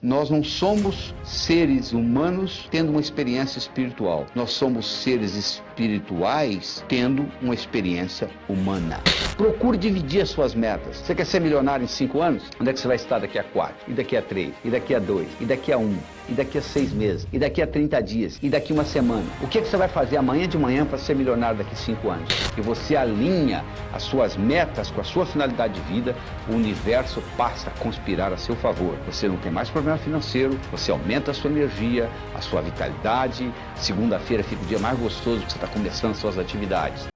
Nós não somos seres humanos tendo uma experiência espiritual. Nós somos seres espirituais tendo uma experiência humana. Procure dividir as suas metas. Você quer ser milionário em 5 anos? Onde é que você vai estar daqui a 4? E daqui a 3? E daqui a 2? E daqui a 1? E daqui a 6 meses? E daqui a 30 dias? E daqui a uma semana? O que você vai fazer amanhã de manhã para ser milionário daqui a 5 anos? E você alinha as suas metas com a sua finalidade de vida, o universo passa a conspirar a seu favor. Você não tem mais problema financeiro, você aumenta a sua energia, a sua vitalidade. Segunda-feira fica o dia mais gostoso que você está começando suas atividades.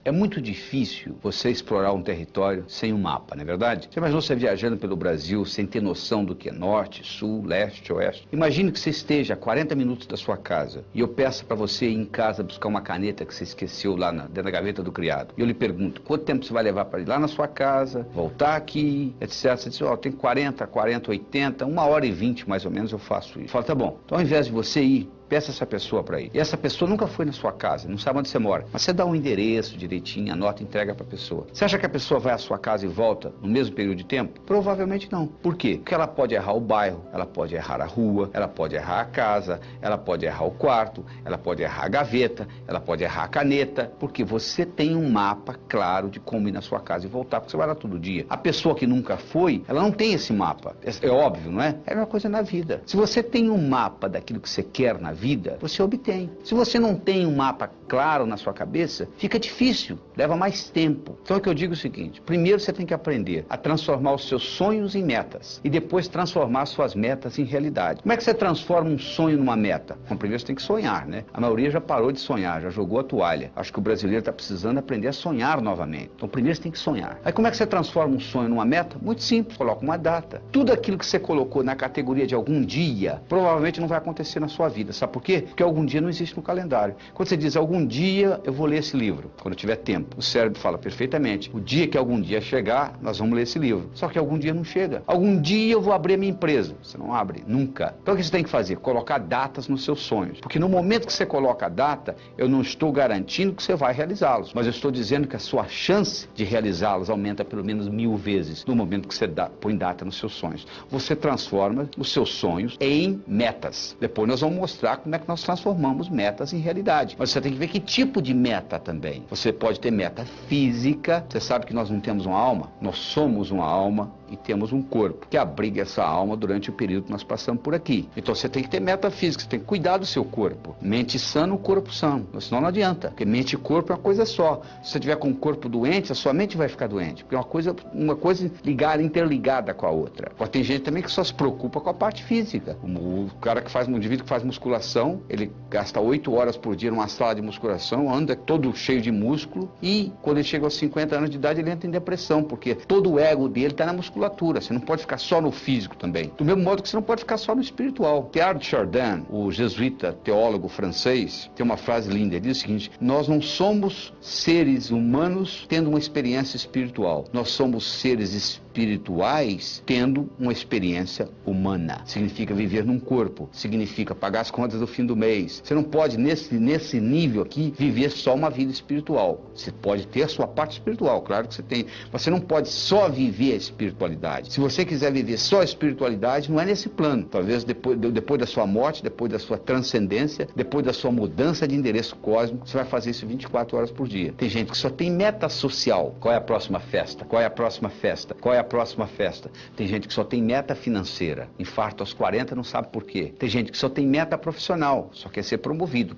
É muito difícil você explorar um território sem um mapa, não é verdade? Você imaginou você viajando pelo Brasil sem ter noção do que é norte, sul, leste, oeste? Imagine que você esteja a 40 minutos da sua casa e eu peço para você ir em casa buscar uma caneta que você esqueceu lá dentro da gaveta do criado. E eu lhe pergunto, quanto tempo você vai levar para ir lá na sua casa, voltar aqui, etc. Você diz, tem 40, 80, 1h20 mais ou menos eu faço isso. Eu falo, tá bom, então ao invés de você ir, peça essa pessoa para ir. E essa pessoa nunca foi na sua casa, não sabe onde você mora. Mas você dá um endereço direitinho, anota e entrega para a pessoa. Você acha que a pessoa vai à sua casa e volta no mesmo período de tempo? Provavelmente não. Por quê? Porque ela pode errar o bairro, ela pode errar a rua, ela pode errar a casa, ela pode errar o quarto, ela pode errar a gaveta, ela pode errar a caneta, porque você tem um mapa claro de como ir na sua casa e voltar, porque você vai lá todo dia. A pessoa que nunca foi, ela não tem esse mapa. É óbvio, não é? É a mesma coisa na vida. Se você tem um mapa daquilo que você quer na vida, você obtém. Se você não tem um mapa claro na sua cabeça, fica difícil, leva mais tempo. Então é que eu digo o seguinte, primeiro você tem que aprender a transformar os seus sonhos em metas e depois transformar suas metas em realidade. Como é que você transforma um sonho numa meta? Bom, primeiro você tem que sonhar, né? A maioria já parou de sonhar, já jogou a toalha. Acho que o brasileiro está precisando aprender a sonhar novamente. Então primeiro você tem que sonhar. Aí como é que você transforma um sonho numa meta? Muito simples, coloca uma data. Tudo aquilo que você colocou na categoria de algum dia, provavelmente não vai acontecer na sua vida. Sabe por quê? Porque algum dia não existe no calendário. Quando você diz algum dia eu vou ler esse livro, quando eu tiver tempo, o cérebro fala perfeitamente, o dia que algum dia chegar, nós vamos ler esse livro. Só que algum dia não chega. Algum dia eu vou abrir a minha empresa. Você não abre, nunca. Então o que você tem que fazer? Colocar datas nos seus sonhos. Porque no momento que você coloca a data, eu não estou garantindo que você vai realizá-los, mas eu estou dizendo que a sua chance de realizá-los aumenta pelo menos 1000 vezes no momento que você põe data nos seus sonhos. Você transforma os seus sonhos em metas. Depois nós vamos mostrar como é que nós transformamos metas em realidade. Mas você tem que ver que tipo de meta também. Você pode ter meta física. Você sabe que nós não temos uma alma? Nós somos uma alma e temos um corpo que abriga essa alma durante o período que nós passamos por aqui. Então você tem que ter meta física, você tem que cuidar do seu corpo. Mente sã, corpo são. Senão não adianta, porque mente e corpo é uma coisa só. Se você tiver com o corpo doente, a sua mente vai ficar doente, porque é uma coisa ligada, interligada com a outra. Agora tem gente também que só se preocupa com a parte física. O cara que faz, um indivíduo que faz musculação, ele gasta 8 horas por dia numa sala de musculação, anda todo cheio de músculo e quando ele chega aos 50 anos de idade ele entra em depressão, porque todo o ego dele está na musculatura. Você não pode ficar só no físico também. Do mesmo modo que você não pode ficar só no espiritual. Teilhard de Chardin, o jesuíta teólogo francês, tem uma frase linda. Ele diz o seguinte, nós não somos seres humanos tendo uma experiência espiritual. Nós somos seres espirituais tendo uma experiência humana. Significa viver num corpo. Significa pagar as contas do fim do mês. Você não pode, nesse nível aqui, viver só uma vida espiritual. Você pode ter a sua parte espiritual, claro que você tem. Mas você não pode só viver a espiritualidade. Se você quiser viver só a espiritualidade, não é nesse plano. Talvez depois da sua morte, depois da sua transcendência, depois da sua mudança de endereço cósmico, você vai fazer isso 24 horas por dia. Tem gente que só tem meta social. Qual é a próxima festa? Qual é a próxima festa? Qual é a próxima festa? Tem gente que só tem meta financeira. Infarto aos 40, não sabe por quê. Tem gente que só tem meta profissional. Só quer ser promovido.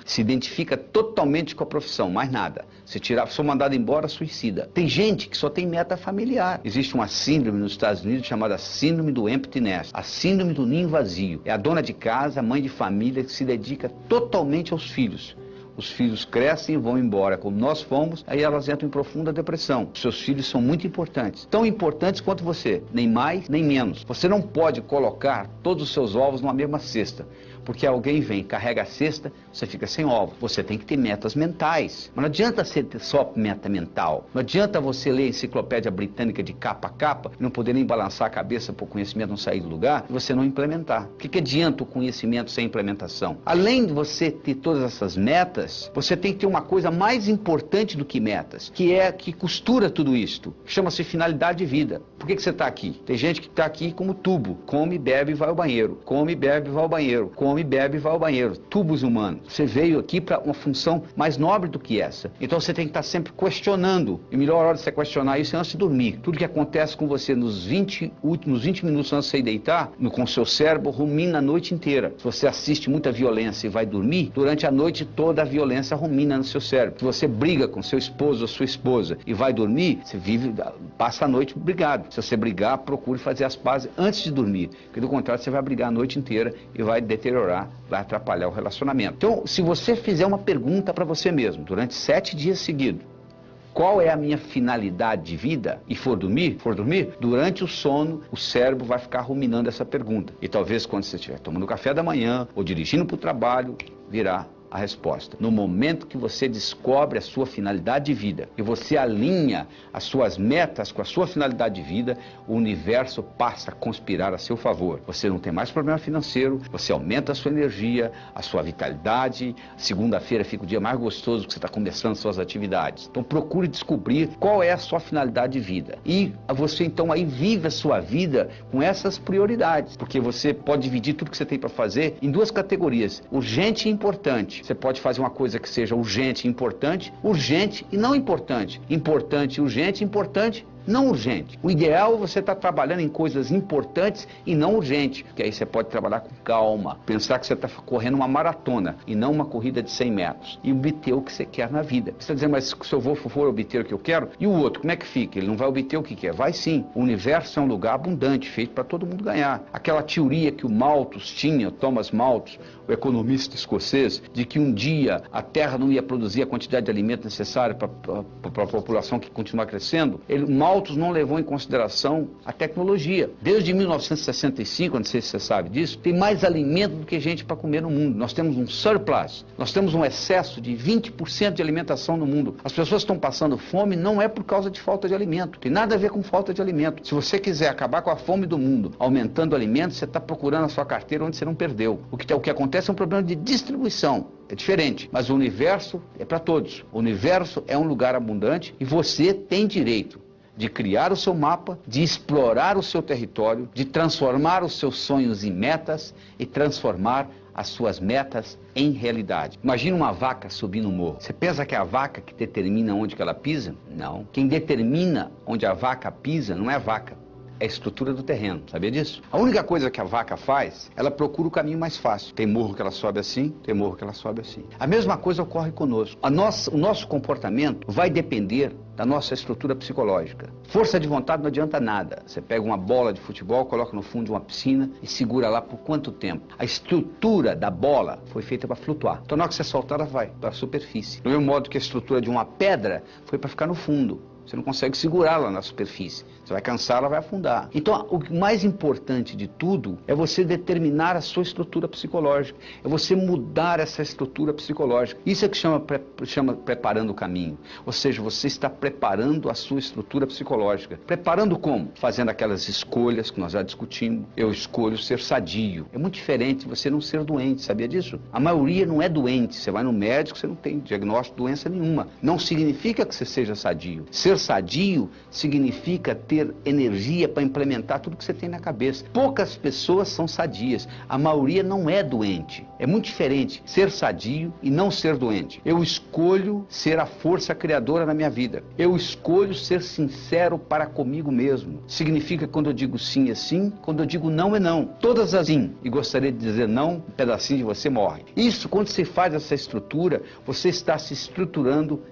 Se identifica totalmente com a profissão, mais nada. Se for mandado embora, suicida. Tem gente que só tem meta familiar. Existe uma síndrome nos Estados Unidos chamada síndrome do empty nest, a síndrome do ninho vazio. É a dona de casa, a mãe de família que se dedica totalmente aos filhos. Os filhos crescem e vão embora, como nós fomos, aí elas entram em profunda depressão. Os seus filhos são muito importantes, tão importantes quanto você, nem mais, nem menos. Você não pode colocar todos os seus ovos numa mesma cesta, porque alguém vem, carrega a cesta, você fica sem ovo. Você tem que ter metas mentais. Mas não adianta você ter só meta mental. Não adianta você ler a enciclopédia britânica de capa a capa e não poder nem balançar a cabeça para o conhecimento não sair do lugar e você não implementar. O que adianta o conhecimento sem implementação? Além de você ter todas essas metas, você tem que ter uma coisa mais importante do que metas, que costura tudo isto. Chama-se finalidade de vida. Por que você está aqui? Tem gente que está aqui como tubo. Come, bebe e vai ao banheiro. Come, bebe e vai ao banheiro. Come, bebe e vai ao banheiro. Tubos humanos. Você veio aqui para uma função mais nobre do que essa. Então você tem que estar sempre questionando. E a melhor hora de você questionar isso é antes de dormir. Tudo que acontece com você nos últimos 20 minutos antes de você deitar, com o seu cérebro, rumina a noite inteira. Se você assiste muita violência e vai dormir, durante a noite toda a violência rumina no seu cérebro. Se você briga com seu esposo ou sua esposa e vai dormir, você passa a noite brigado. Se você brigar, procure fazer as pazes antes de dormir, porque do contrário você vai brigar a noite inteira e vai deteriorar, vai atrapalhar o relacionamento. Então, se você fizer uma pergunta para você mesmo, durante 7 dias seguidos, qual é a minha finalidade de vida? E for dormir, durante o sono, o cérebro vai ficar ruminando essa pergunta. E talvez quando você estiver tomando café da manhã ou dirigindo para o trabalho, virá a resposta. No momento que você descobre a sua finalidade de vida e você alinha as suas metas com a sua finalidade de vida, o universo passa a conspirar a seu favor. Você não tem mais problema financeiro, você aumenta a sua energia, a sua vitalidade. Segunda-feira fica o dia mais gostoso que você está começando suas atividades. Então procure descobrir qual é a sua finalidade de vida. E você então aí vive a sua vida com essas prioridades, porque você pode dividir tudo que você tem para fazer em 2 categorias: urgente e importante. Você pode fazer uma coisa que seja urgente e importante e não importante. Importante e urgente, importante não urgente. O ideal é você estar trabalhando em coisas importantes e não urgentes, que aí você pode trabalhar com calma, pensar que você está correndo uma maratona e não uma corrida de 100 metros e obter o que você quer na vida. Você está dizendo, mas se eu for obter o que eu quero, e o outro, como é que fica? Ele não vai obter o que quer? Vai sim. O universo é um lugar abundante, feito para todo mundo ganhar. Aquela teoria que o Malthus tinha, Thomas Malthus, o economista escocês, de que um dia a Terra não ia produzir a quantidade de alimento necessária para a população que continuar crescendo, Malthus não levou em consideração a tecnologia. Desde 1965, não sei se você sabe disso, tem mais alimento do que gente para comer no mundo. Nós temos um surplus, nós temos um excesso de 20% de alimentação no mundo. As pessoas estão passando fome não é por causa de falta de alimento, tem nada a ver com falta de alimento. Se você quiser acabar com a fome do mundo aumentando alimentos, você está procurando a sua carteira onde você não perdeu. O que acontece é um problema de distribuição. É diferente, mas o universo é para todos. O universo é um lugar abundante e você tem direito de criar o seu mapa, de explorar o seu território, de transformar os seus sonhos em metas e transformar as suas metas em realidade. Imagina uma vaca subindo um morro. Você pensa que é a vaca que determina onde que ela pisa? Não. Quem determina onde a vaca pisa não é a vaca. É a estrutura do terreno, sabia disso? A única coisa que a vaca faz, ela procura o caminho mais fácil. Tem morro que ela sobe assim, tem morro que ela sobe assim. A mesma coisa ocorre conosco. O nosso comportamento vai depender da nossa estrutura psicológica. Força de vontade não adianta nada. Você pega uma bola de futebol, coloca no fundo de uma piscina e segura lá por quanto tempo? A estrutura da bola foi feita para flutuar. Então na hora que você soltar, ela vai para a superfície. Do mesmo modo que a estrutura de uma pedra foi para ficar no fundo. Você não consegue segurá-la na superfície. Você vai cansar, ela vai afundar. Então, o mais importante de tudo é você determinar a sua estrutura psicológica. É você mudar essa estrutura psicológica. Isso é que chama preparando o caminho. Ou seja, você está preparando a sua estrutura psicológica. Preparando como? Fazendo aquelas escolhas que nós já discutimos. Eu escolho ser sadio. É muito diferente de você não ser doente, sabia disso? A maioria não é doente. Você vai no médico, você não tem diagnóstico de doença nenhuma. Não significa que você seja sadio. Ser sadio significa ter energia para implementar tudo que você tem na cabeça. Poucas pessoas são sadias. A maioria não é doente. É muito diferente ser sadio e não ser doente. Eu escolho ser a força criadora na minha vida. Eu escolho ser sincero para comigo mesmo. Significa quando eu digo sim é sim, quando eu digo não é não. Todas as sim e gostaria de dizer não, um pedacinho de você morre. Isso, quando você faz essa estrutura, você está se estruturando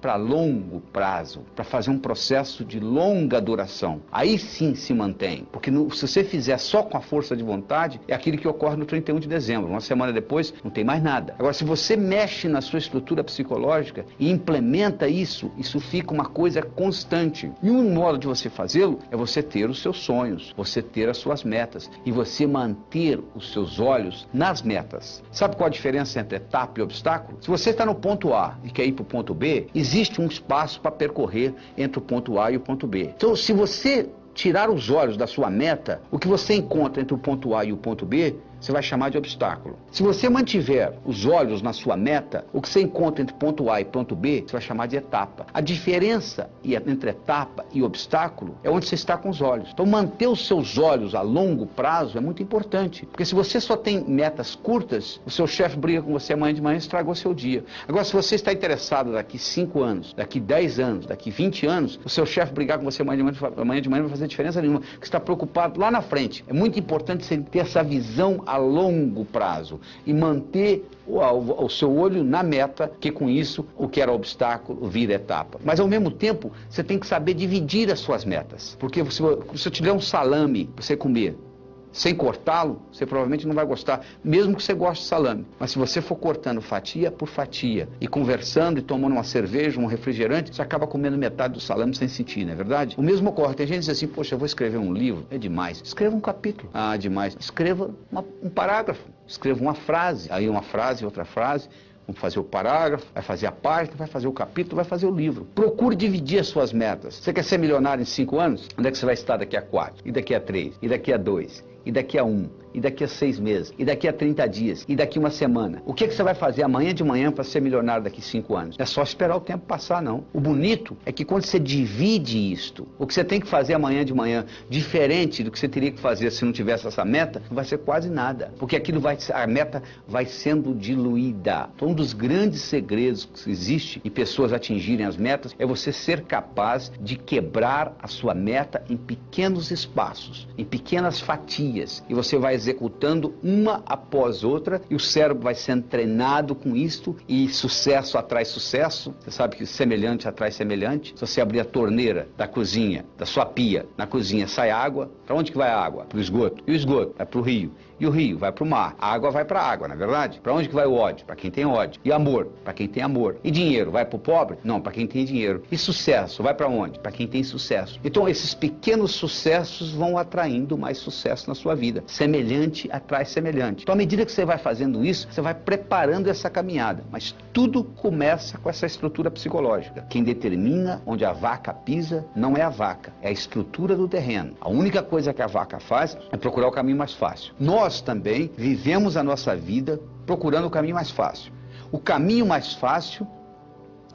para longo prazo, para fazer um processo de longa duração. Aí sim se mantém, porque se você fizer só com a força de vontade, é aquilo que ocorre no 31 de dezembro. Uma semana depois, não tem mais nada. Agora, se você mexe na sua estrutura psicológica e implementa isso, isso fica uma coisa constante. E um modo de você fazê-lo é você ter os seus sonhos, você ter as suas metas e você manter os seus olhos nas metas. Sabe qual a diferença entre etapa e obstáculo? Se você está no ponto A e quer ir para o ponto B, existe um espaço para percorrer entre o ponto A e o ponto B. Então, se você tirar os olhos da sua meta, o que você encontra entre o ponto A e o ponto B, você vai chamar de obstáculo. Se você mantiver os olhos na sua meta, o que você encontra entre ponto A e ponto B, você vai chamar de etapa. A diferença entre etapa e obstáculo é onde você está com os olhos. Então, manter os seus olhos a longo prazo é muito importante. Porque se você só tem metas curtas, o seu chefe briga com você amanhã de manhã e estragou seu dia. Agora, se você está interessado daqui 5 anos, daqui 10 anos, daqui 20 anos, o seu chefe brigar com você amanhã de manhã não vai fazer diferença nenhuma, porque você está preocupado lá na frente. É muito importante você ter essa visão a longo prazo e manter o seu olho na meta, que com isso o que era obstáculo vira etapa. Mas ao mesmo tempo você tem que saber dividir as suas metas, porque se eu te der um salame para você comer sem cortá-lo, você provavelmente não vai gostar, mesmo que você goste de salame. Mas se você for cortando fatia por fatia e conversando e tomando uma cerveja, um refrigerante, você acaba comendo metade do salame sem sentir, não é verdade? O mesmo ocorre. Tem gente que diz assim, poxa, eu vou escrever um livro. É demais. Escreva um capítulo. Ah, demais. Escreva um parágrafo. Escreva uma frase. Aí uma frase, outra frase. Vamos fazer o parágrafo, vai fazer a página, vai fazer o capítulo, vai fazer o livro. Procure dividir as suas metas. Você quer ser milionário em 5 anos? Onde é que você vai estar daqui a 4? E daqui a 3? E daqui a 2? E daqui a 1? E daqui a 6 meses? E daqui a 30 dias? E daqui a uma semana? O que você vai fazer amanhã de manhã para ser milionário daqui a 5 anos? Não é só esperar o tempo passar, não. O bonito é que quando você divide isto, o que você tem que fazer amanhã de manhã, diferente do que você teria que fazer se não tivesse essa meta, não vai ser quase nada. Porque a meta vai sendo diluída. Então, um dos grandes segredos que existe em pessoas atingirem as metas é você ser capaz de quebrar a sua meta em pequenos espaços, em pequenas fatias. E você vai executando uma após outra e o cérebro vai sendo treinado com isto e sucesso atrai sucesso. Você sabe que semelhante atrai semelhante. Se você abrir a torneira da cozinha, da sua pia, na cozinha sai água, para onde que vai a água? Para o esgoto. E o esgoto vai para o rio. E o rio vai para o mar. A água vai para a água, não é verdade? Para onde que vai o ódio? Para quem tem ódio. E amor? Para quem tem amor. E dinheiro? Vai para o pobre? Não, para quem tem dinheiro. E sucesso? Vai para onde? Para quem tem sucesso. Então esses pequenos sucessos vão atraindo mais sucesso na sua vida. Semelhante atrai semelhante. Então à medida que você vai fazendo isso, você vai preparando essa caminhada. Mas tudo começa com essa estrutura psicológica. Quem determina onde a vaca pisa não é a vaca, é a estrutura do terreno. A única coisa que a vaca faz é procurar o caminho mais fácil. Nós também vivemos a nossa vida procurando o caminho mais fácil. O caminho mais fácil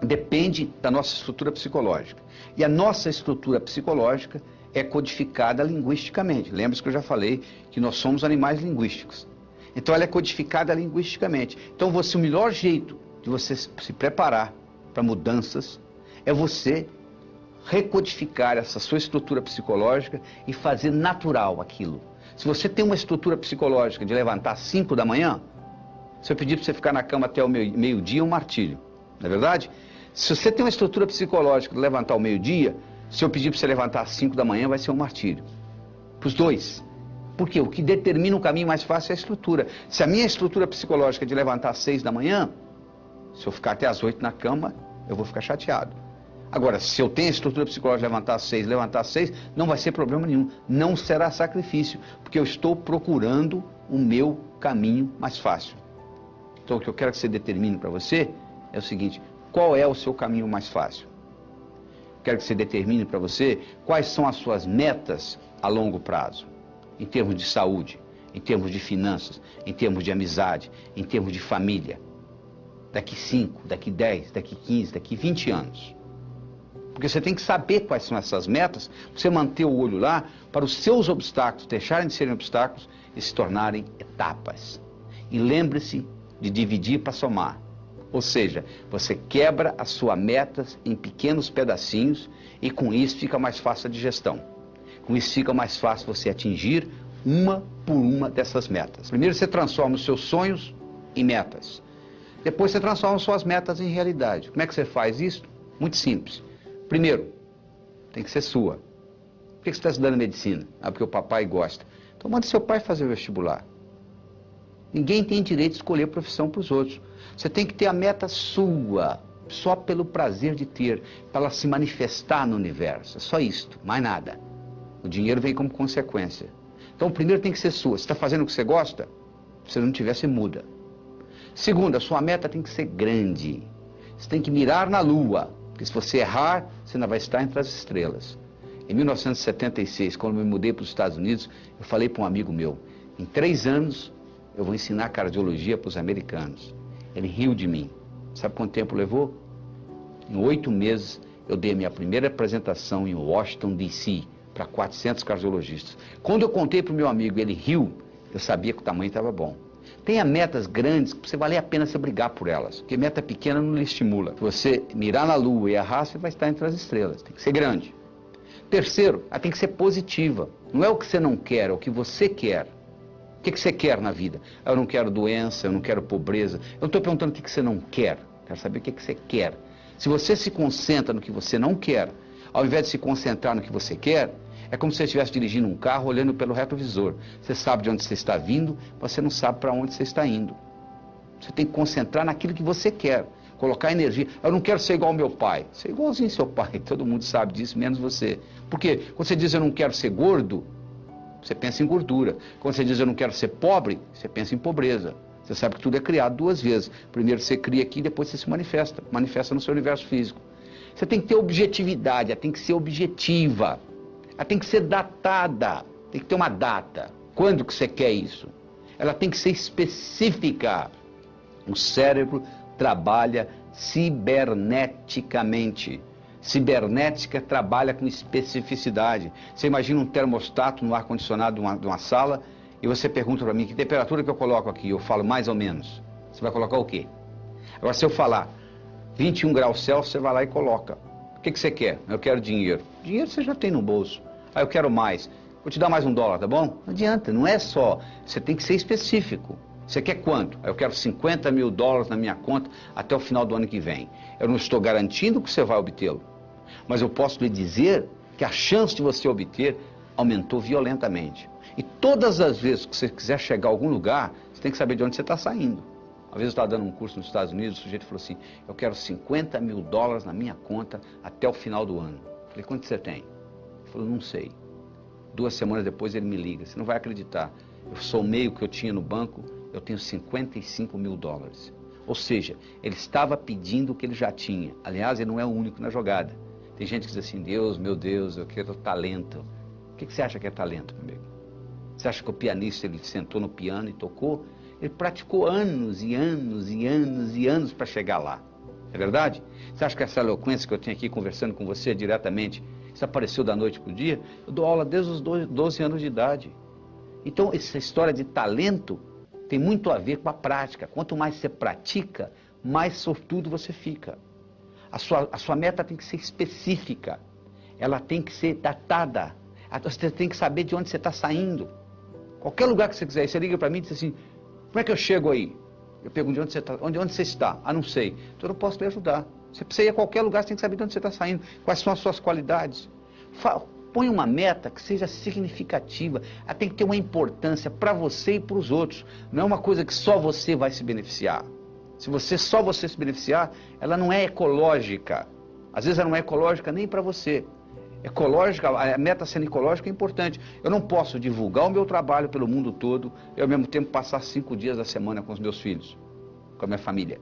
depende da nossa estrutura psicológica. E a nossa estrutura psicológica é codificada linguisticamente. Lembra-se que eu já falei que nós somos animais linguísticos. Então ela é codificada linguisticamente. Então o melhor jeito de você se preparar para mudanças é você recodificar essa sua estrutura psicológica e fazer natural aquilo. Se você tem uma estrutura psicológica de levantar às 5 da manhã, se eu pedir para você ficar na cama até o meio-dia, é um martírio. Não é verdade? Se você tem uma estrutura psicológica de levantar ao meio-dia, se eu pedir para você levantar às 5 da manhã, vai ser um martírio. Para os dois. Por quê? O que determina o caminho mais fácil é a estrutura. Se a minha estrutura psicológica é de levantar às 6 da manhã, se eu ficar até às 8 na cama, eu vou ficar chateado. Agora, se eu tenho a estrutura psicológica de levantar às 6, não vai ser problema nenhum. Não será sacrifício, porque eu estou procurando o meu caminho mais fácil. Então, o que eu quero que você determine para você é o seguinte: qual é o seu caminho mais fácil? Quero que você determine para você quais são as suas metas a longo prazo, em termos de saúde, em termos de finanças, em termos de amizade, em termos de família. Daqui 5, daqui 10, daqui 15, daqui 20 anos. Porque você tem que saber quais são essas metas, você manter o olho lá para os seus obstáculos deixarem de serem obstáculos e se tornarem etapas. E lembre-se de dividir para somar. Ou seja, você quebra as suas metas em pequenos pedacinhos e com isso fica mais fácil a digestão. Com isso fica mais fácil você atingir uma por uma dessas metas. Primeiro você transforma os seus sonhos em metas. Depois você transforma suas metas em realidade. Como é que você faz isso? Muito simples. Primeiro, tem que ser sua. Por que você está estudando medicina? Ah, porque o papai gosta. Então manda seu pai fazer o vestibular. Ninguém tem direito de escolher profissão para os outros. Você tem que ter a meta sua, só pelo prazer de ter, para ela se manifestar no universo. É só isto, mais nada. O dinheiro vem como consequência. Então, primeiro tem que ser sua. Você está fazendo o que você gosta? Se não tiver, você muda. Segundo, a sua meta tem que ser grande. Você tem que mirar na lua, porque se você errar, você ainda vai estar entre as estrelas. Em 1976, quando eu me mudei para os Estados Unidos, eu falei para um amigo meu, em 3 anos eu vou ensinar cardiologia para os americanos. Ele riu de mim. Sabe quanto tempo levou? Em 8 meses eu dei a minha primeira apresentação em Washington, D.C., para 400 cardiologistas. Quando eu contei para o meu amigo, ele riu, eu sabia que o tamanho estava bom. Tenha metas grandes, que você vale a pena se brigar por elas, porque meta pequena não lhe estimula. Se você mirar na lua e errar, você vai estar entre as estrelas. Tem que ser grande. Terceiro, ela tem que ser positiva. Não é o que você não quer, é o que você quer. O que você quer na vida? Eu não quero doença, eu não quero pobreza. Eu não estou perguntando o que você não quer. Quero saber o que você quer. Se você se concentra no que você não quer, ao invés de se concentrar no que você quer, é como se você estivesse dirigindo um carro olhando pelo retrovisor. Você sabe de onde você está vindo, você não sabe para onde você está indo. Você tem que concentrar naquilo que você quer. Colocar energia. Eu não quero ser igual ao meu pai. Ser igualzinho ao seu pai. Todo mundo sabe disso, menos você. Por quê? Quando você diz eu não quero ser gordo, você pensa em gordura. Quando você diz eu não quero ser pobre, você pensa em pobreza. Você sabe que tudo é criado 2 vezes. Primeiro você cria aqui, depois você se manifesta. Manifesta no seu universo físico. Você tem que ter objetividade, ela tem que ser objetiva. Ela tem que ser datada. Tem que ter uma data. Quando que você quer isso? Ela tem que ser específica. O cérebro trabalha ciberneticamente. Cibernética trabalha com especificidade. Você imagina um termostato no ar-condicionado de uma sala e você pergunta para mim que temperatura que eu coloco aqui. Eu falo mais ou menos. Você vai colocar o quê? Agora, se eu falar 21 graus Celsius, você vai lá e coloca. O que você quer? Eu quero dinheiro. Dinheiro você já tem no bolso. Ah, eu quero mais. Vou te dar mais $1, tá bom? Não adianta, não é só. Você tem que ser específico. Você quer quanto? Eu quero $50 mil na minha conta até o final do ano que vem. Eu não estou garantindo que você vai obtê-lo, mas eu posso lhe dizer que a chance de você obter aumentou violentamente. E todas as vezes que você quiser chegar a algum lugar, você tem que saber de onde você está saindo. Uma vez eu estava dando um curso nos Estados Unidos, o sujeito falou assim, eu quero $50 mil na minha conta até o final do ano. Eu falei, quanto você tem? Ele falou, não sei. 2 semanas depois ele me liga, você não vai acreditar. Eu somei o que eu tinha no banco, eu tenho $55 mil. Ou seja, ele estava pedindo o que ele já tinha. Aliás, ele não é o único na jogada. Tem gente que diz assim, Deus, meu Deus, eu quero talento. O que você acha que é talento, meu amigo? Você acha que o pianista, ele sentou no piano e tocou? Ele praticou anos e anos e anos e anos para chegar lá. É verdade? Você acha que essa eloquência que eu tenho aqui conversando com você diretamente, isso apareceu da noite para o dia? Eu dou aula desde os 12 anos de idade. Então, essa história de talento tem muito a ver com a prática. Quanto mais você pratica, mais sortudo você fica. A sua meta tem que ser específica. Ela tem que ser datada. Você tem que saber de onde você está saindo. Qualquer lugar que você quiser. Você liga para mim e diz assim, como é que eu chego aí? Eu pergunto de onde você está. Onde você está? Ah, não sei. Então eu não posso lhe ajudar. Você precisa ir a qualquer lugar, você tem que saber de onde você está saindo. Quais são as suas qualidades. Põe uma meta que seja significativa. Ela tem que ter uma importância para você e para os outros. Não é uma coisa que só você vai se beneficiar. Se só você se beneficiar, ela não é ecológica. Às vezes ela não é ecológica nem para você. Ecológica, a meta sendo ecológica é importante. Eu não posso divulgar o meu trabalho pelo mundo todo e ao mesmo tempo passar 5 dias da semana com os meus filhos, com a minha família.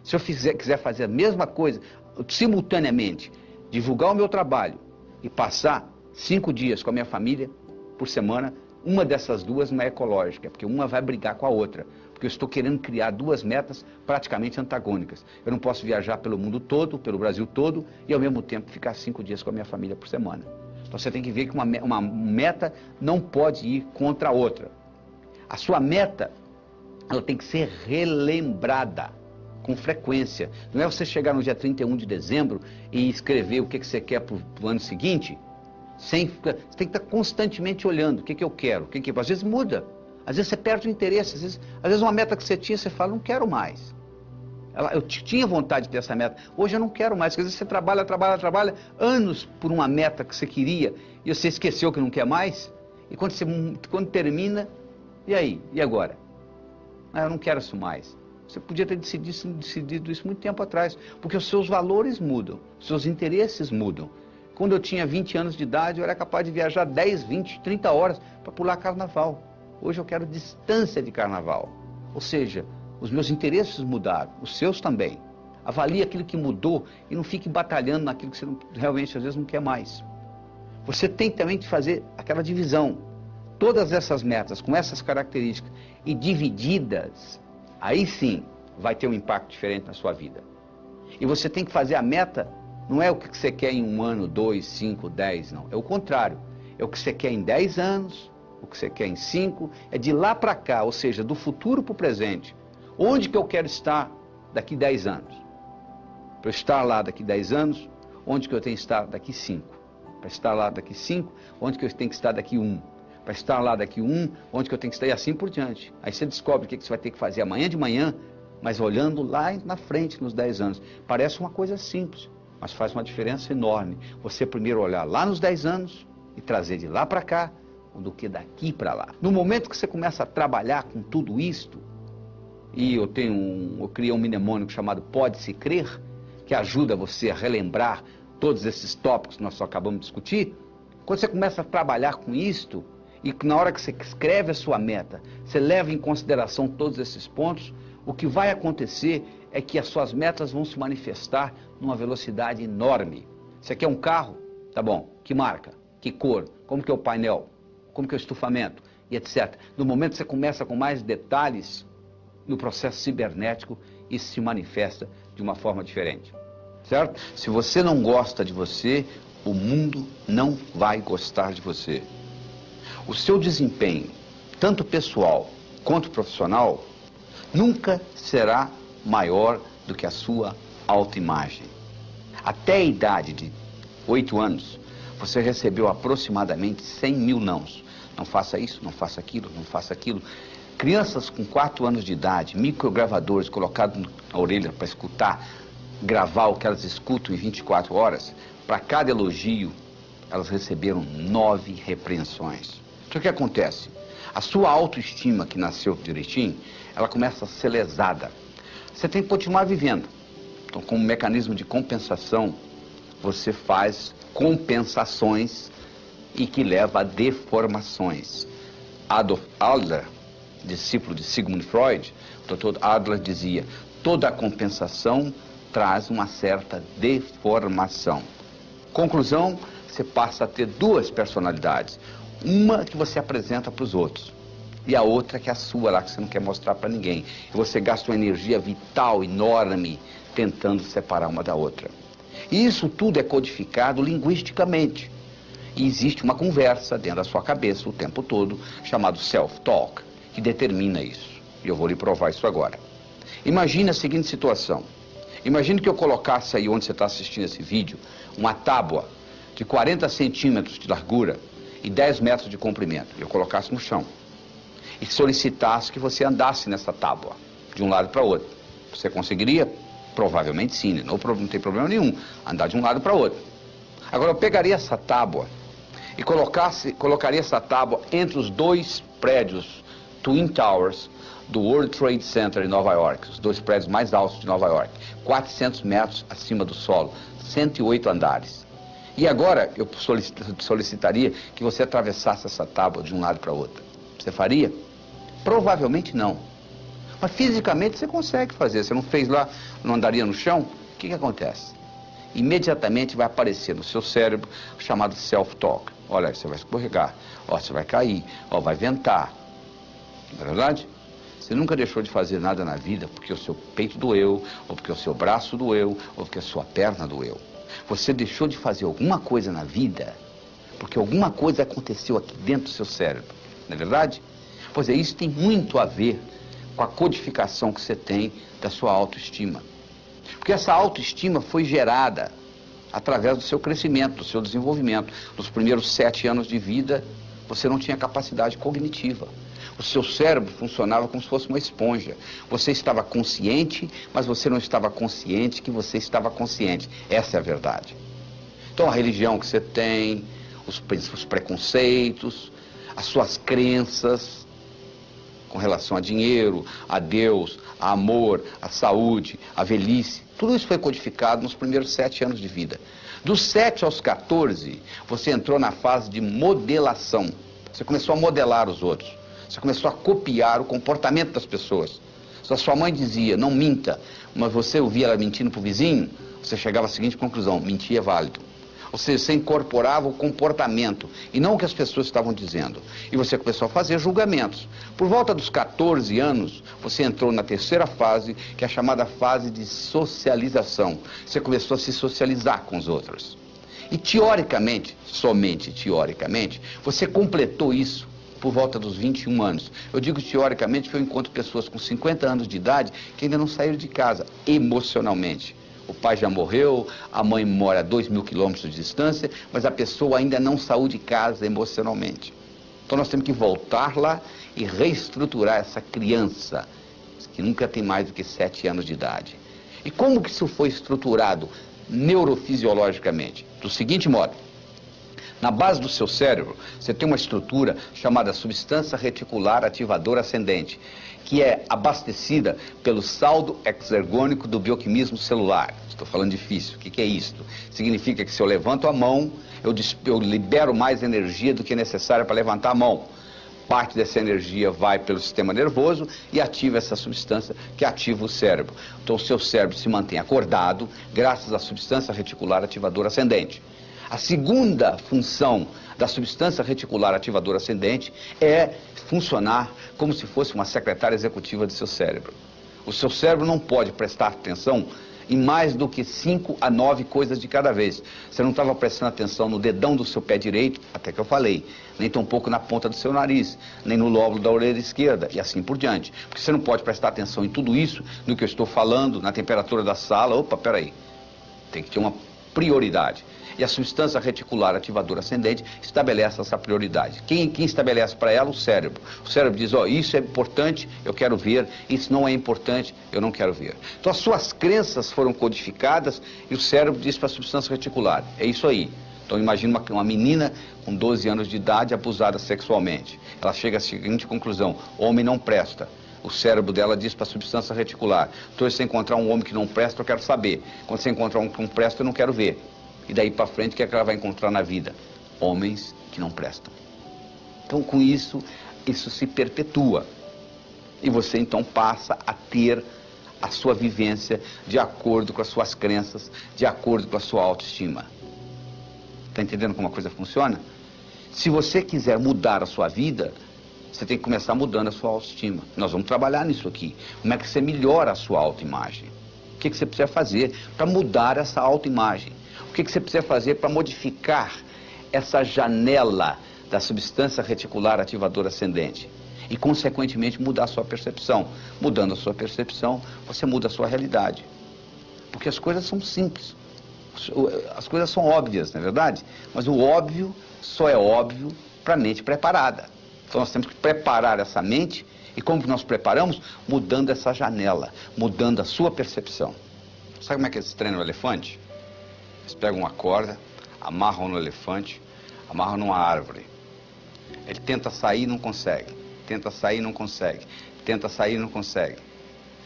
Se eu quiser fazer a mesma coisa, simultaneamente, divulgar o meu trabalho e passar 5 dias com a minha família por semana, uma dessas duas não é ecológica, porque uma vai brigar com a outra. Porque eu estou querendo criar 2 metas praticamente antagônicas. Eu não posso viajar pelo mundo todo, pelo Brasil todo, e ao mesmo tempo ficar 5 dias com a minha família por semana. Então você tem que ver que uma meta não pode ir contra a outra. A sua meta, ela tem que ser relembrada com frequência. Não é você chegar no dia 31 de dezembro e escrever o que você quer para o ano seguinte. Você tem que estar constantemente olhando o que eu quero. Às vezes muda. Às vezes você perde o interesse, às vezes uma meta que você tinha, você fala, não quero mais. Eu tinha vontade de ter essa meta. Hoje eu não quero mais. Quer dizer, você trabalha anos por uma meta que você queria e você esqueceu que não quer mais. E quando termina, e aí? E agora? Eu não quero isso mais. Você podia ter decidido isso muito tempo atrás, porque os seus valores mudam, os seus interesses mudam. Quando eu tinha 20 anos de idade, eu era capaz de viajar 10, 20, 30 horas para pular carnaval. Hoje eu quero distância de carnaval. Ou seja, os meus interesses mudaram, os seus também. Avalie aquilo que mudou e não fique batalhando naquilo que você realmente às vezes não quer mais. Você tem também que fazer aquela divisão. Todas essas metas com essas características e divididas, aí sim vai ter um impacto diferente na sua vida. E você tem que fazer a meta, não é o que você quer em 1 ano, 2, 5, 10, não. É o contrário. É o que você quer em 10 anos, o que você quer em 5, é de lá para cá, ou seja, do futuro para o presente. Onde que eu quero estar daqui 10 anos? Para eu estar lá daqui 10 anos, onde que eu tenho que estar daqui 5? Para estar lá daqui 5, onde que eu tenho que estar daqui 1? Para estar lá daqui 1, onde que eu tenho que estar e assim por diante. Aí você descobre o que você vai ter que fazer amanhã de manhã, mas olhando lá na frente, nos 10 anos. Parece uma coisa simples, mas faz uma diferença enorme. Você primeiro olhar lá nos 10 anos e trazer de lá para cá, do que daqui para lá. No momento que você começa a trabalhar com tudo isto, e eu criei um mnemônico chamado Pode-se Crer, que ajuda você a relembrar todos esses tópicos que nós acabamos de discutir. Quando você começa a trabalhar com isto, e na hora que você escreve a sua meta, você leva em consideração todos esses pontos, o que vai acontecer é que as suas metas vão se manifestar numa velocidade enorme. Você quer um carro? Tá bom. Que marca? Que cor? Como que é o painel? Como que é o estufamento? E etc. No momento que você começa com mais detalhes, no processo cibernético, isso se manifesta de uma forma diferente. Certo? Se você não gosta de você, o mundo não vai gostar de você. O seu desempenho, tanto pessoal quanto profissional, nunca será maior do que a sua autoimagem. Até a idade de 8 anos, você recebeu aproximadamente 100 mil nãos. Não faça isso, não faça aquilo, não faça aquilo. Crianças com 4 anos de idade, microgravadores colocados na orelha para escutar, gravar o que elas escutam em 24 horas, para cada elogio, elas receberam 9 repreensões. Então o que acontece? A sua autoestima, que nasceu direitinho, ela começa a ser lesada. Você tem que continuar vivendo. Então, como mecanismo de compensação, você faz compensações e que leva a deformações. Adolf Adler, discípulo de Sigmund Freud, o Dr. Adler dizia, toda compensação traz uma certa deformação. Conclusão, você passa a ter 2 personalidades. Uma que você apresenta para os outros e a outra que é a sua lá, que você não quer mostrar para ninguém. E você gasta uma energia vital enorme tentando separar uma da outra. E isso tudo é codificado linguisticamente. E existe uma conversa dentro da sua cabeça o tempo todo, chamado self-talk, que determina isso. E eu vou lhe provar isso agora. Imagine a seguinte situação. Imagine que eu colocasse aí onde você está assistindo esse vídeo, uma tábua de 40 centímetros de largura e 10 metros de comprimento. Eu colocasse no chão. E solicitasse que você andasse nessa tábua, de um lado para o outro. Você conseguiria? Provavelmente sim, não tem problema nenhum andar de um lado para o outro. Agora eu pegaria essa tábua e colocaria essa tábua entre os 2 prédios Twin Towers do World Trade Center em Nova York, os 2 prédios mais altos de Nova York, 400 metros acima do solo, 108 andares. E agora eu solicitaria que você atravessasse essa tábua de um lado para o outro. Você faria? Provavelmente não. Mas fisicamente você consegue fazer. Você não fez lá, não andaria no chão? O que acontece? Imediatamente vai aparecer no seu cérebro o chamado self-talk. Olha, você vai escorregar, ó, você vai cair, ó, vai ventar. Não é verdade? Você nunca deixou de fazer nada na vida porque o seu peito doeu, ou porque o seu braço doeu, ou porque a sua perna doeu. Você deixou de fazer alguma coisa na vida porque alguma coisa aconteceu aqui dentro do seu cérebro. Não é verdade? Pois é, isso tem muito a ver com a codificação que você tem da sua autoestima. Porque essa autoestima foi gerada através do seu crescimento, do seu desenvolvimento. Nos primeiros 7 anos de vida, você não tinha capacidade cognitiva. O seu cérebro funcionava como se fosse uma esponja. Você estava consciente, mas você não estava consciente que você estava consciente. Essa é a verdade. Então a religião que você tem, os preconceitos, as suas crenças com relação a dinheiro, a Deus, a amor, a saúde, a velhice, tudo isso foi codificado nos primeiros 7 anos de vida. Dos 7 aos 14, você entrou na fase de modelação. Você começou a modelar os outros. Você começou a copiar o comportamento das pessoas. Se a sua mãe dizia, não minta, mas você ouvia ela mentindo para o vizinho, você chegava à seguinte conclusão, mentir é válido. Ou seja, você incorporava o comportamento e não o que as pessoas estavam dizendo. E você começou a fazer julgamentos. Por volta dos 14 anos, você entrou na terceira fase, que é a chamada fase de socialização. Você começou a se socializar com os outros. E teoricamente, somente teoricamente, você completou isso por volta dos 21 anos. Eu digo teoricamente que eu encontro pessoas com 50 anos de idade que ainda não saíram de casa, emocionalmente. O pai já morreu, a mãe mora a 2.000 quilômetros de distância, mas a pessoa ainda não saiu de casa emocionalmente. Então nós temos que voltar lá e reestruturar essa criança, que nunca tem mais do que 7 anos de idade. E como que isso foi estruturado neurofisiologicamente? Do seguinte modo: na base do seu cérebro, você tem uma estrutura chamada substância reticular ativadora ascendente, que é abastecida pelo saldo exergônico do bioquímico celular. Estou falando difícil. O que é isto? Significa que se eu levanto a mão, eu libero mais energia do que é necessária para levantar a mão. Parte dessa energia vai pelo sistema nervoso e ativa essa substância que ativa o cérebro. Então o seu cérebro se mantém acordado graças à substância reticular ativadora ascendente. A segunda função da substância reticular ativadora ascendente é funcionar como se fosse uma secretária executiva do seu cérebro. O seu cérebro não pode prestar atenção em mais do que 5 a 9 coisas de cada vez. Você não estava prestando atenção no dedão do seu pé direito, até que eu falei, nem tampouco na ponta do seu nariz, nem no lóbulo da orelha esquerda, e assim por diante. Porque você não pode prestar atenção em tudo isso, no que eu estou falando, na temperatura da sala. Opa, peraí, tem que ter uma prioridade. E a substância reticular ativadora ascendente estabelece essa prioridade. Quem estabelece para ela? O cérebro. O cérebro diz, ó, isso é importante, eu quero ver, isso não é importante, eu não quero ver. Então as suas crenças foram codificadas e o cérebro diz para a substância reticular, é isso aí. Então imagina uma menina com 12 anos de idade abusada sexualmente. Ela chega à seguinte conclusão, homem não presta. O cérebro dela diz para a substância reticular, então se você encontrar um homem que não presta, eu quero saber. Quando você encontrar um que não presta, eu não quero ver. E daí para frente, o que é que ela vai encontrar na vida? Homens que não prestam. Então, com isso, isso se perpetua. E você, então, passa a ter a sua vivência de acordo com as suas crenças, de acordo com a sua autoestima. Está entendendo como a coisa funciona? Se você quiser mudar a sua vida, você tem que começar mudando a sua autoestima. Nós vamos trabalhar nisso aqui. Como é que você melhora a sua autoimagem? O que você precisa fazer para mudar essa autoimagem? O que você precisa fazer para modificar essa janela da substância reticular ativadora ascendente? E, consequentemente, mudar a sua percepção. Mudando a sua percepção, você muda a sua realidade. Porque as coisas são simples. As coisas são óbvias, não é verdade? Mas o óbvio só é óbvio para a mente preparada. Então nós temos que preparar essa mente. E como que nós preparamos? Mudando essa janela, mudando a sua percepção. Sabe como é que eles treinam o elefante? Eles pegam uma corda, amarram no elefante, amarram numa árvore. Ele tenta sair e não consegue. Tenta sair e não consegue. Tenta sair e não consegue.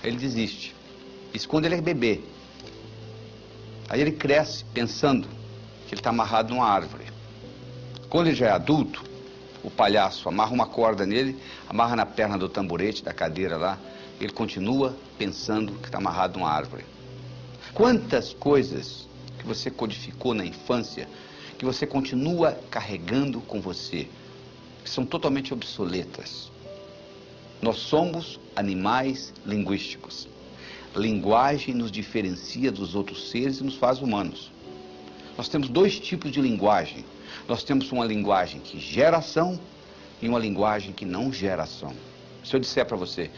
Ele desiste. Isso quando ele é bebê. Aí ele cresce pensando que ele está amarrado numa árvore. Quando ele já é adulto, o palhaço amarra uma corda nele, amarra na perna do tamborete, da cadeira lá, ele continua pensando que está amarrado numa árvore. Quantas coisas que você codificou na infância, que você continua carregando com você, que são totalmente obsoletas. Nós somos animais linguísticos. Linguagem nos diferencia dos outros seres e nos faz humanos. Nós temos 2 tipos de linguagem. Nós temos uma linguagem que gera ação e uma linguagem que não gera ação. Se eu disser para você,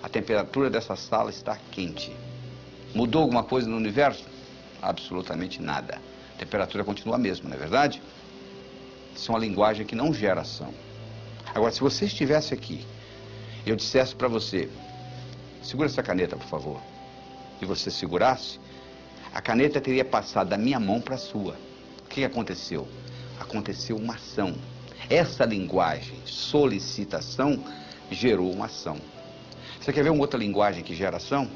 a temperatura dessa sala está quente, mudou alguma coisa no universo? Absolutamente nada. A temperatura continua a mesma, não é verdade? Isso é uma linguagem que não gera ação. Agora, se você estivesse aqui, e eu dissesse para você, segura essa caneta, por favor, e você segurasse, a caneta teria passado da minha mão para a sua. O que aconteceu? Aconteceu uma ação. Essa linguagem, solicitação, gerou uma ação. Você quer ver uma outra linguagem que gera ação?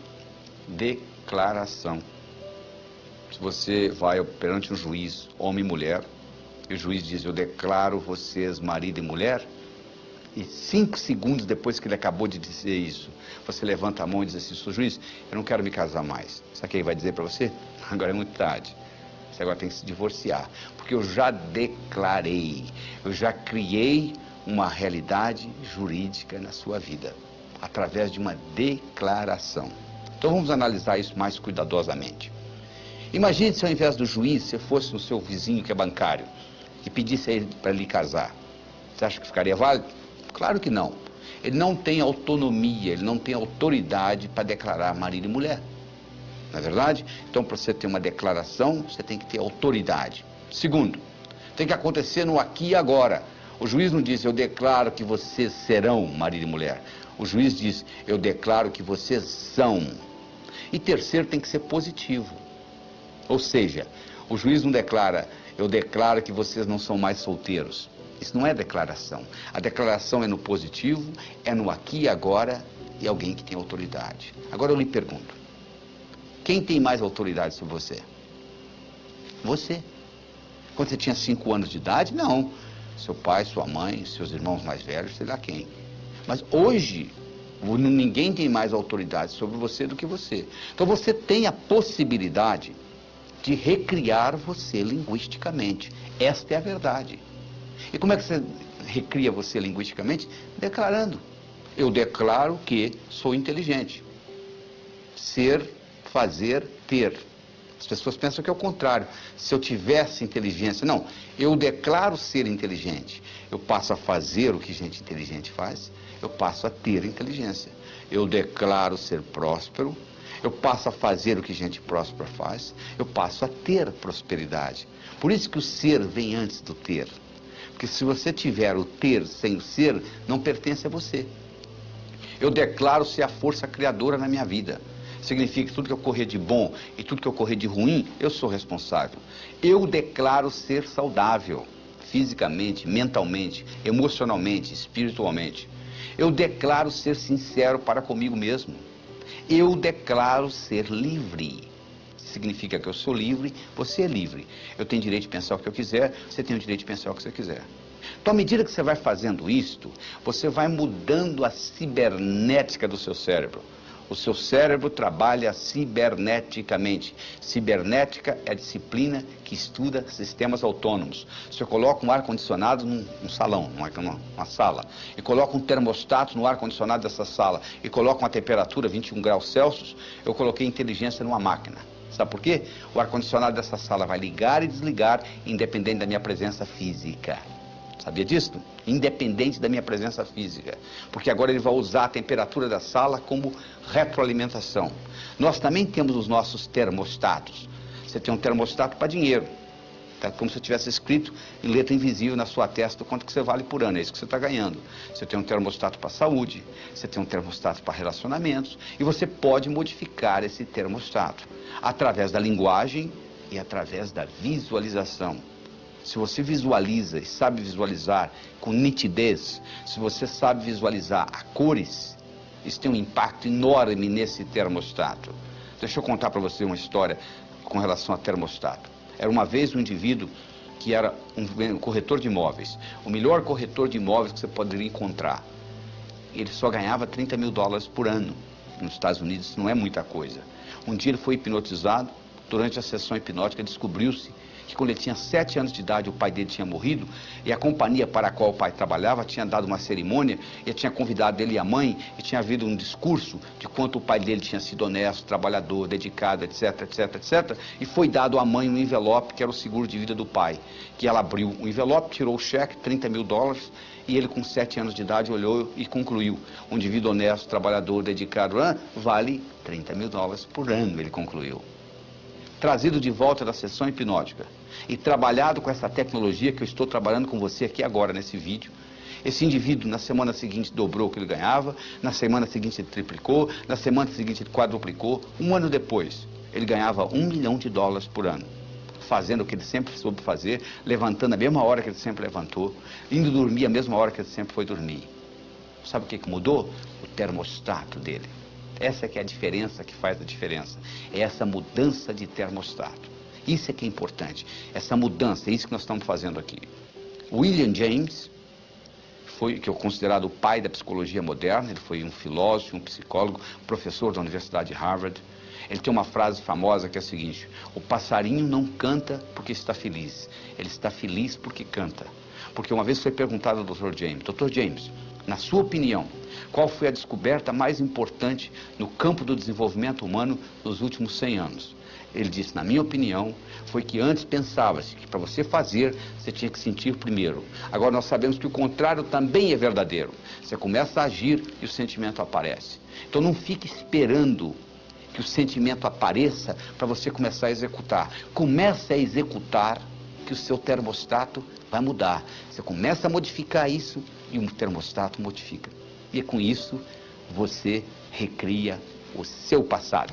Declaração. Se você vai perante um juiz, homem e mulher, e o juiz diz, eu declaro vocês marido e mulher, e 5 segundos depois que ele acabou de dizer isso, você levanta a mão e diz assim, sou juiz, eu não quero me casar mais. Sabe o que ele vai dizer para você? Agora é muito tarde. Você agora tem que se divorciar. Porque eu já declarei, eu já criei uma realidade jurídica na sua vida, através de uma declaração. Então vamos analisar isso mais cuidadosamente. Imagine se ao invés do juiz, você fosse no seu vizinho que é bancário, e pedisse a ele para lhe casar. Você acha que ficaria válido? Claro que não. Ele não tem autonomia, ele não tem autoridade para declarar marido e mulher. Não é verdade? Então, para você ter uma declaração, você tem que ter autoridade. Segundo, tem que acontecer no aqui e agora. O juiz não diz, eu declaro que vocês serão marido e mulher. O juiz diz, eu declaro que vocês são. E terceiro, tem que ser positivo. Ou seja, o juiz não declara, eu declaro que vocês não são mais solteiros. Isso não é declaração. A declaração é no positivo, é no aqui e agora, e alguém que tem autoridade. Agora eu lhe pergunto, quem tem mais autoridade sobre você? Você. Quando você tinha 5 anos de idade, não. Seu pai, sua mãe, seus irmãos mais velhos, sei lá quem. Mas hoje, ninguém tem mais autoridade sobre você do que você. Então você tem a possibilidade de recriar você linguisticamente. Esta é a verdade. E como é que você recria você linguisticamente? Declarando. Eu declaro que sou inteligente. Ser, fazer, ter. As pessoas pensam que é o contrário. Se eu tivesse inteligência... Não, eu declaro ser inteligente. Eu passo a fazer o que gente inteligente faz. Eu passo a ter inteligência. Eu declaro ser próspero. Eu passo a fazer o que gente próspera faz. Eu passo a ter prosperidade. Por isso que o ser vem antes do ter. Porque se você tiver o ter sem o ser, não pertence a você. Eu declaro ser a força criadora na minha vida. Significa que tudo que ocorrer de bom e tudo que ocorrer de ruim, eu sou responsável. Eu declaro ser saudável, fisicamente, mentalmente, emocionalmente, espiritualmente. Eu declaro ser sincero para comigo mesmo. Eu declaro ser livre. Significa que eu sou livre, você é livre. Eu tenho direito de pensar o que eu quiser, você tem o direito de pensar o que você quiser. Então, à medida que você vai fazendo isto, você vai mudando a cibernética do seu cérebro. O seu cérebro trabalha ciberneticamente. Cibernética é a disciplina que estuda sistemas autônomos. Você coloca um ar-condicionado num salão, numa sala, e coloca um termostato no ar-condicionado dessa sala, e coloca uma temperatura 21 graus Celsius, eu coloquei inteligência numa máquina. Sabe por quê? O ar-condicionado dessa sala vai ligar e desligar, independente da minha presença física. Sabia disso? Independente da minha presença física. Porque agora ele vai usar a temperatura da sala como retroalimentação. Nós também temos os nossos termostatos. Você tem um termostato para dinheiro. Tá? Como se tivesse escrito em letra invisível na sua testa o quanto que você vale por ano. É isso que você está ganhando. Você tem um termostato para saúde. Você tem um termostato para relacionamentos. E você pode modificar esse termostato através da linguagem e através da visualização. Se você visualiza e sabe visualizar com nitidez, se você sabe visualizar a cores, isso tem um impacto enorme nesse termostato. Deixa eu contar para você uma história com relação a termostato. Era uma vez um indivíduo que era um corretor de imóveis, o melhor corretor de imóveis que você poderia encontrar. Ele só ganhava $30 mil por ano. Nos Estados Unidos isso não é muita coisa. Um dia ele foi hipnotizado. Durante a sessão hipnótica descobriu-se que quando ele tinha 7 anos de idade o pai dele tinha morrido e a companhia para a qual o pai trabalhava tinha dado uma cerimônia e tinha convidado ele e a mãe e tinha havido um discurso de quanto o pai dele tinha sido honesto, trabalhador, dedicado, etc, etc, etc, e foi dado à mãe um envelope que era o seguro de vida do pai, que ela abriu o envelope, tirou o cheque, $30 mil, e ele com 7 anos de idade olhou e concluiu, um indivíduo honesto, trabalhador, dedicado, vale $30 mil por ano, ele concluiu. Trazido de volta da sessão hipnótica e trabalhado com essa tecnologia que eu estou trabalhando com você aqui agora nesse vídeo, Esse indivíduo, na semana seguinte, dobrou o que ele ganhava, na semana seguinte, ele triplicou, na semana seguinte, ele quadruplicou. Um ano depois, ele ganhava $1 milhão por ano, fazendo o que ele sempre soube fazer, levantando a mesma hora que ele sempre levantou, indo dormir a mesma hora que ele sempre foi dormir. Sabe o que mudou? O termostato dele. Essa é que é a diferença que faz a diferença. É essa mudança de termostato. Isso é que é importante. Essa mudança, é isso que nós estamos fazendo aqui. William James, que é considerado o pai da psicologia moderna, ele foi um filósofo, um psicólogo, professor da Universidade de Harvard. Ele tem uma frase famosa que é a seguinte: o passarinho não canta porque está feliz, ele está feliz porque canta. Porque uma vez foi perguntado ao Dr. James: Dr. James, na sua opinião, qual foi a descoberta mais importante no campo do desenvolvimento humano nos últimos 100 anos? Ele disse: na minha opinião, foi que antes pensava-se que para você fazer, você tinha que sentir primeiro. Agora nós sabemos que o contrário também é verdadeiro. Você começa a agir e o sentimento aparece. Então não fique esperando que o sentimento apareça para você começar a executar. Comece a executar que o seu termostato vai mudar. Você começa a modificar isso e o termostato modifica. E com isso você recria o seu passado.